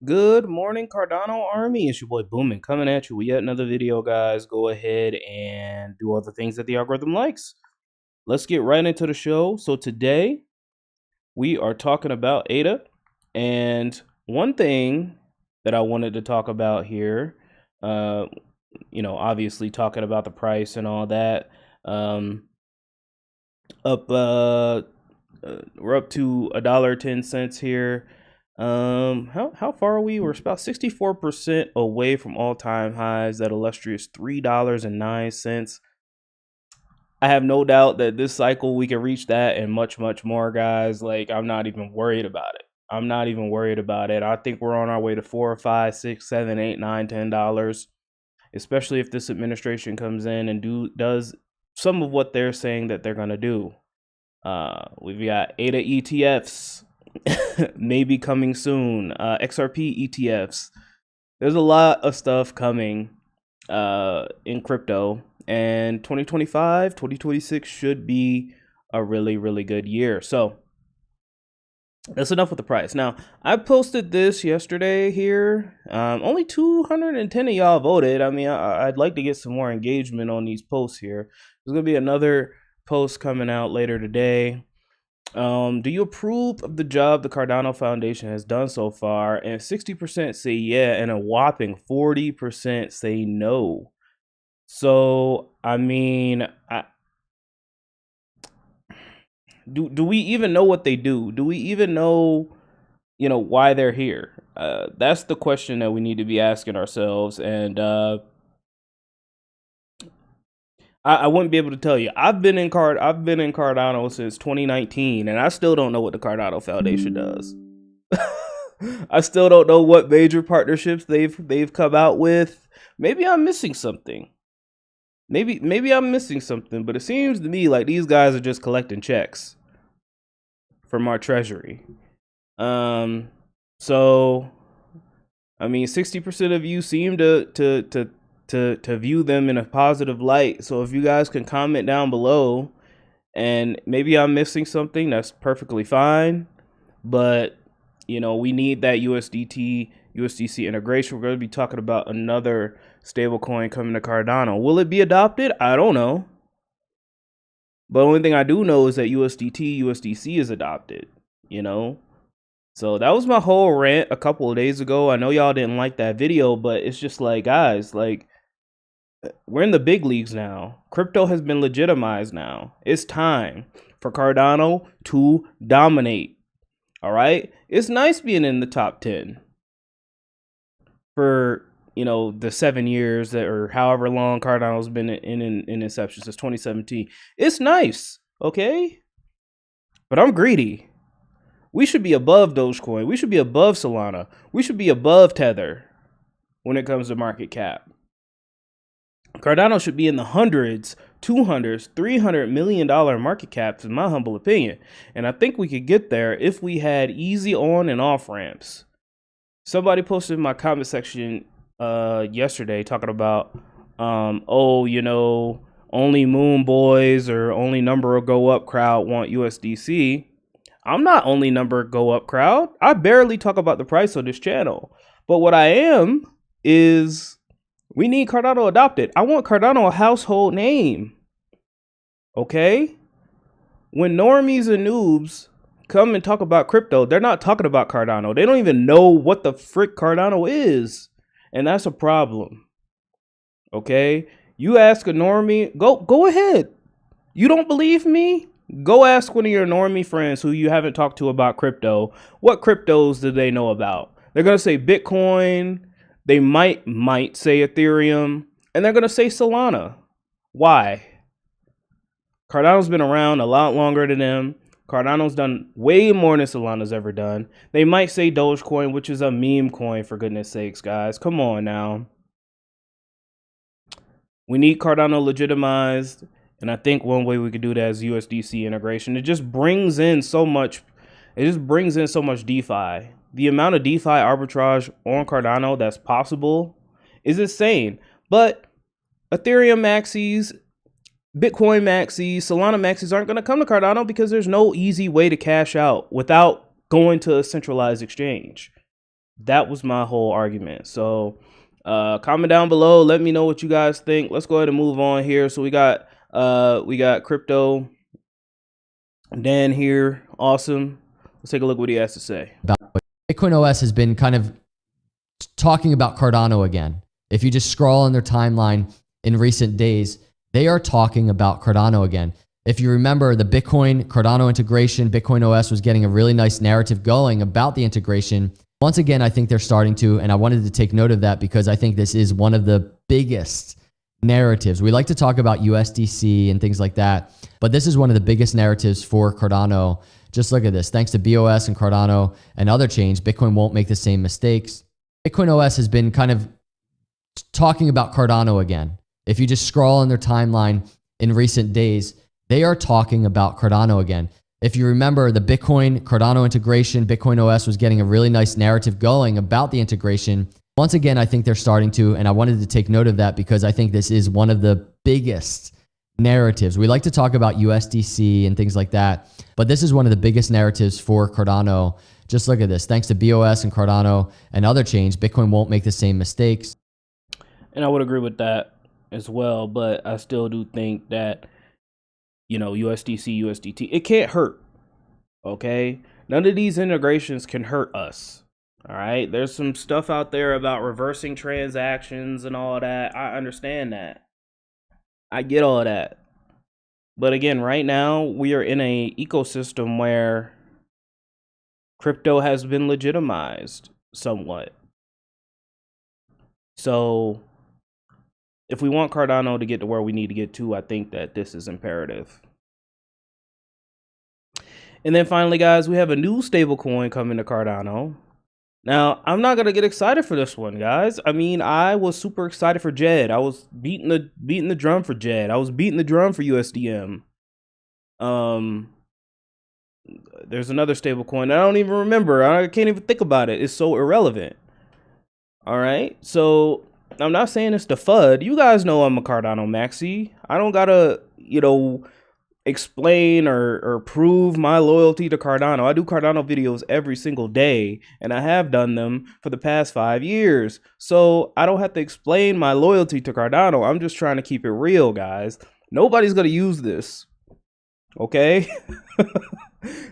Good morning, Cardano Army. It's your boy Boomin coming at you with yet another video, guys. Go ahead and do all the things that the algorithm likes. Let's get right into the show. So today we are talking about ADA, and one thing that I wanted to talk about here, obviously talking about the price and all that. Um, up, we're up to $1.10 here. How far are we? We're about 64% away from all-time highs, that illustrious $3.09. I have no doubt that this cycle we can reach that and much, much more, guys. Like, I'm not even worried about it. I'm not even worried about it. I think we're on our way to $4, $5, $6, $7, $8, $9, $10, especially if this administration comes in and does some of what they're saying that they're gonna do. We've got ADA ETFs maybe coming soon. XRP ETFs. There's a lot of stuff coming in crypto, and 2025, 2026 should be a really, really good year. So that's enough with the price. Now, I posted this yesterday here. Only 210 of y'all voted. I mean, I'd like to get some more engagement on these posts here. There's going to be another post coming out later today. Do you approve of the job the Cardano Foundation has done so far? And 60% say yeah, and a whopping 40% say no. So, I mean, do we even know what they do? Do we even know, why they're here? That's the question that we need to be asking ourselves. And I wouldn't be able to tell you. I've been in Cardano since 2019, and I still don't know what the Cardano Foundation does. I still don't know what major partnerships they've come out with. Maybe I'm missing something. Maybe I'm missing something, but it seems to me like these guys are just collecting checks from our treasury. So I mean, 60% of you seem to view them in a positive light. So if you guys can comment down below, and maybe I'm missing something, that's perfectly fine. But we need that USDC integration. We're going to be talking about another stablecoin coming to Cardano. Will it be adopted? I don't know. But the only thing I do know is that USDC is adopted, So that was my whole rant a couple of days ago. I know y'all didn't like that video, but it's just like, guys, like, we're in the big leagues now. Crypto has been legitimized now. It's time for Cardano to dominate. All right? It's nice being in the top 10 for, the 7 years that, or however long Cardano's been in inception, since 2017. It's nice, okay? But I'm greedy. We should be above Dogecoin. We should be above Solana. We should be above Tether when it comes to market cap. Cardano should be in the hundreds, 200s, $300 million market caps, in my humble opinion. And I think we could get there if we had easy on and off ramps. Somebody posted in my comment section yesterday talking about, only Moon Boys or only number go up crowd want USDC. I'm not only number go up crowd. I barely talk about the price on this channel. But what I am is, we need Cardano adopted. I want Cardano a household name. Okay? When normies and noobs come and talk about crypto, they're not talking about Cardano. They don't even know what the frick Cardano is. And that's a problem. Okay? You ask a normie, go ahead. You don't believe me? Go ask one of your normie friends who you haven't talked to about crypto. What cryptos do they know about? They're going to say Bitcoin. They might say Ethereum, and they're going to say Solana. Why? Cardano's been around a lot longer than them. Cardano's done way more than Solana's ever done. They might say Dogecoin, which is a meme coin, for goodness sakes, guys. Come on now. We need Cardano legitimized, and I think one way we could do that is USDC integration. It just brings in so much. It just brings in so much DeFi. The amount of DeFi arbitrage on Cardano that's possible is insane. But Ethereum maxis, Bitcoin maxis, Solana maxis aren't going to come to Cardano because there's no easy way to cash out without going to a centralized exchange. That was my whole argument. So comment down below, let me know what you guys think. Let's go ahead and move on here. So we got crypto Dan here. Awesome. Let's take a look what he has to say. Bitcoin OS has been kind of talking about Cardano again. If you just scroll on their timeline in recent days, they are talking about Cardano again. If you remember the Bitcoin Cardano integration, Bitcoin OS was getting a really nice narrative going about the integration. Once again, I think they're starting to, and I wanted to take note of that because I think this is one of the biggest narratives. We like to talk about USDC and things like that, but this is one of the biggest narratives for Cardano. Just look at this. Thanks to BOS and Cardano and other chains, Bitcoin won't make the same mistakes. Bitcoin OS has been kind of talking about Cardano again. If you just scroll on their timeline in recent days, they are talking about Cardano again. If you remember the Bitcoin Cardano integration, Bitcoin OS was getting a really nice narrative going about the integration. Once again, I think they're starting to, and I wanted to take note of that because I think this is one of the biggest narratives. We like to talk about USDC and things like that, but this is one of the biggest narratives for Cardano. Just look at this. Thanks to BOS and Cardano and other chains, Bitcoin won't make the same mistakes. And I would agree with that as well, but I still do think that, you know, USDC, USDT, it can't hurt, okay? None of these integrations can hurt us, all right? There's some stuff out there about reversing transactions and all that. I understand that. I get all that. But again, right now, we are in a ecosystem where crypto has been legitimized somewhat. So if we want Cardano to get to where we need to get to, I think that this is imperative. And then finally, guys, we have a new stablecoin coming to Cardano. Now, I'm not gonna get excited for this one, guys. I mean, I was super excited for Jed. I was beating the drum for Jed. I was beating the drum for USDM. There's another stablecoin. I don't even remember. I can't even think about it. It's so irrelevant. All right, so I'm not saying it's the FUD. You guys know I'm a Cardano maxi. I don't gotta, you know, explain or prove my loyalty to Cardano. I do Cardano videos every single day, and I have done them for the past 5 years. So I don't have to explain my loyalty to Cardano. I'm just trying to keep it real, guys. Nobody's gonna use this, okay?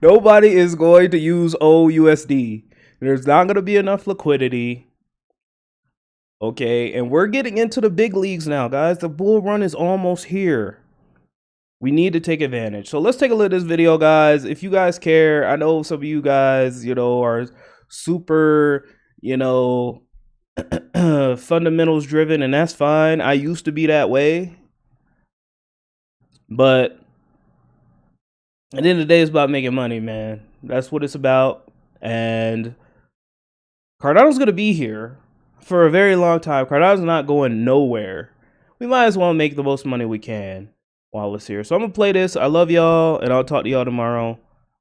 Nobody is going to use OUSD. There's not gonna be enough liquidity. Okay, and we're getting into the big leagues now, guys. The bull run is almost here. We need to take advantage. So let's take a look at this video, guys. If you guys care, I know some of you guys, you know, are super, you know, fundamentals driven, and that's fine. I used to be that way. But at the end of the day, it's about making money, man. That's what it's about. And Cardano's going to be here for a very long time. Cardano's not going nowhere. We might as well make the most money we can while it's here. So I'm gonna play this. I love y'all, and I'll talk to y'all tomorrow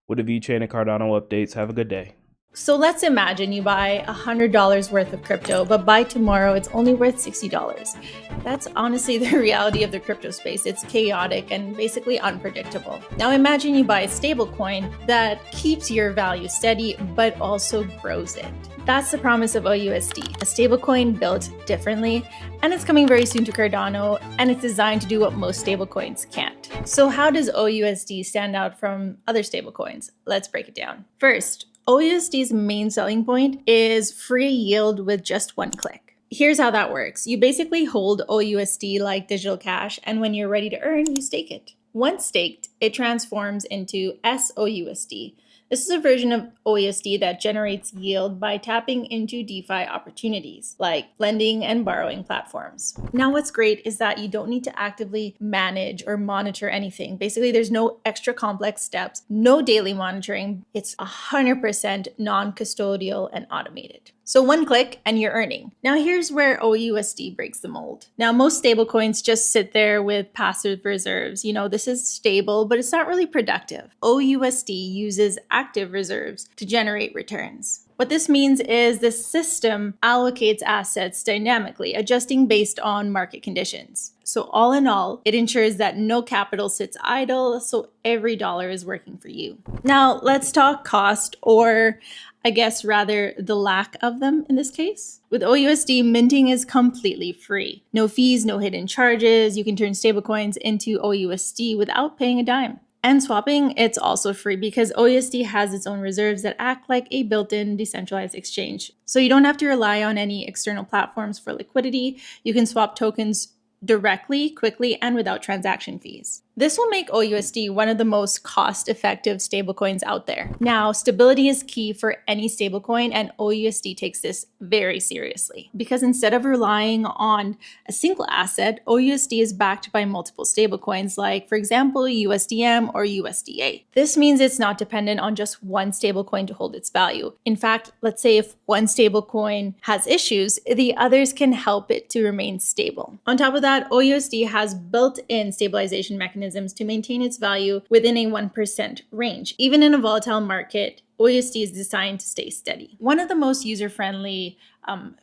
with the Vechain and Cardano updates. Have a good day. So let's imagine you buy $100 worth of crypto, but by tomorrow it's only worth $60. That's honestly the reality of the crypto space. It's chaotic and basically unpredictable. Now imagine you buy a stablecoin that keeps your value steady, but also grows it. That's the promise of OUSD, a stablecoin built differently, and it's coming very soon to Cardano, and it's designed to do what most stablecoins can't. So how does OUSD stand out from other stablecoins? Let's break it down. First, OUSD's main selling point is free yield with just one click. Here's how that works. You basically hold OUSD like digital cash, and when you're ready to earn, you stake it. Once staked, it transforms into SOUSD. This is a version of OUSD that generates yield by tapping into DeFi opportunities like lending and borrowing platforms. Now, what's great is that you don't need to actively manage or monitor anything. Basically, there's no extra complex steps, no daily monitoring. It's 100% non-custodial and automated. So one click and you're earning. Now here's where OUSD breaks the mold. Now most stablecoins just sit there with passive reserves. You know, this is stable, but it's not really productive. OUSD uses active reserves to generate returns. What this means is the system allocates assets dynamically, adjusting based on market conditions. So all in all, it ensures that no capital sits idle, so every dollar is working for you. Now let's talk cost, or I guess rather the lack of them in this case. With OUSD, minting is completely free. No fees, no hidden charges. You can turn stablecoins into OUSD without paying a dime. And swapping, it's also free because OUSD has its own reserves that act like a built-in decentralized exchange. So you don't have to rely on any external platforms for liquidity. You can swap tokens directly, quickly, and without transaction fees. This will make OUSD one of the most cost-effective stablecoins out there. Now, stability is key for any stablecoin, and OUSD takes this very seriously. Because instead of relying on a single asset, OUSD is backed by multiple stablecoins like, for example, USDM or USDA. This means it's not dependent on just one stablecoin to hold its value. In fact, let's say if one stablecoin has issues, the others can help it to remain stable. On top of that, OUSD has built-in stabilization mechanisms to maintain its value within a 1% range. Even in a volatile market, OUSD is designed to stay steady. One of the most user-friendly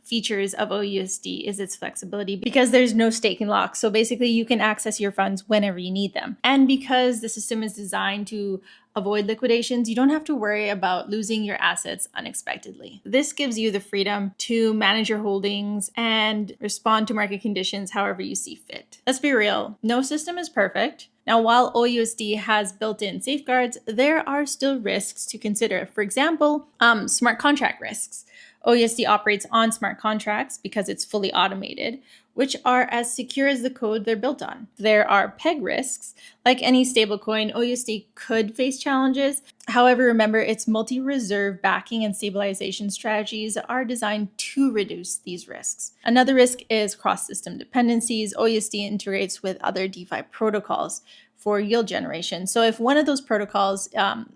features of OUSD is its flexibility because there's no staking lock. So basically you can access your funds whenever you need them. And because the system is designed to avoid liquidations, you don't have to worry about losing your assets unexpectedly. This gives you the freedom to manage your holdings and respond to market conditions however you see fit. Let's be real, no system is perfect. Now, while OUSD has built-in safeguards, there are still risks to consider. For example, smart contract risks. OUSD operates on smart contracts because it's fully automated, which are as secure as the code they're built on. There are peg risks. Like any stablecoin, OUSD could face challenges. However, remember, its multi-reserve backing and stabilization strategies are designed to reduce these risks. Another risk is cross-system dependencies. OUSD integrates with other DeFi protocols for yield generation. So if one of those protocols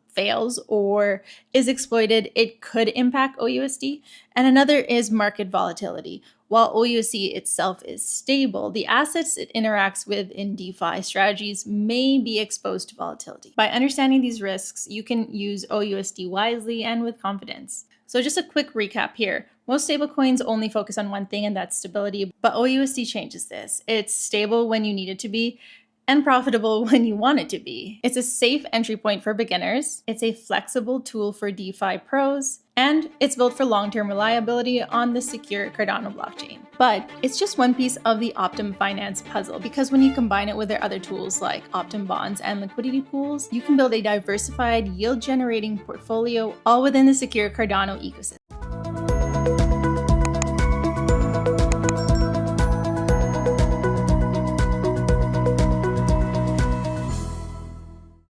fails or is exploited, it could impact OUSD. And another is market volatility. While OUSD itself is stable, the assets it interacts with in DeFi strategies may be exposed to volatility. By understanding these risks, you can use OUSD wisely and with confidence. So just a quick recap here. Most stablecoins only focus on one thing, and that's stability, but OUSD changes this. It's stable when you need it to be, and profitable when you want it to be. It's a safe entry point for beginners. It's a flexible tool for DeFi pros, and it's built for long-term reliability on the secure Cardano blockchain. But it's just one piece of the Optim Finance puzzle, because when you combine it with their other tools like Optim Bonds and liquidity pools, you can build a diversified yield-generating portfolio all within the secure Cardano ecosystem.